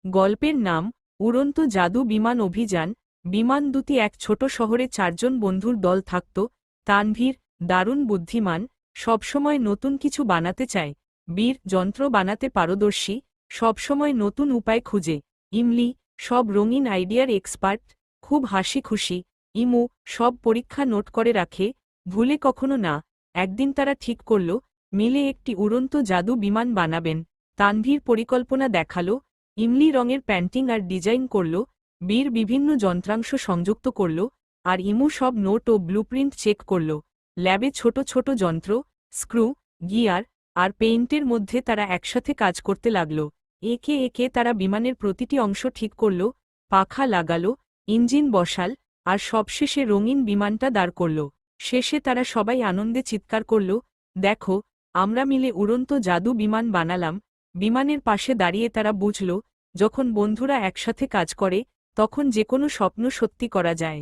গল্পের নাম উড়ন্ত জাদু বিমান অভিযান। বিমান দুটি এক ছোট শহরে ৪ জন বন্ধুর দল থাকত। তানভীর দারুণ বুদ্ধিমান, সবসময় নতুন কিছু বানাতে চায়। বীর যন্ত্র বানাতে পারদর্শী, সবসময় নতুন উপায় খুঁজে। ইমলি সব রঙিন আইডিয়ার এক্সপার্ট, খুব হাসি খুশি। ইমু সব পরীক্ষা নোট করে রাখে, ভুলে কখনো না। একদিন তারা ঠিক করল মিলে একটি উড়ন্ত জাদু বিমান বানাবেন। তানভীর পরিকল্পনা দেখালো, ইমলি রঙের প্যান্টিং আর ডিজাইন করল, বীর বিভিন্ন যন্ত্রাংশ সংযুক্ত করল, আর ইমু সব নোট ও ব্লুপ্রিন্ট চেক করল। ল্যাবে ছোট ছোট যন্ত্র, স্ক্রু, গিয়ার আর পেইন্টের মধ্যে তারা একসাথে কাজ করতে লাগল। একে একে তারা বিমানের প্রতিটি অংশ ঠিক করল, পাখা লাগালো, ইঞ্জিন বসাল, আর সবশেষে রঙিন বিমানটা দাঁড় করল। শেষে তারা সবাই আনন্দে চিৎকার করল, দেখো, আমরা মিলে উড়ন্ত জাদু বিমান বানালাম। বিমানের পাশে দাঁড়িয়ে তারা বুঝল, যখন বন্ধুরা একসাথে কাজ করে তখন যে কোনো স্বপ্ন সত্যি করা যায়।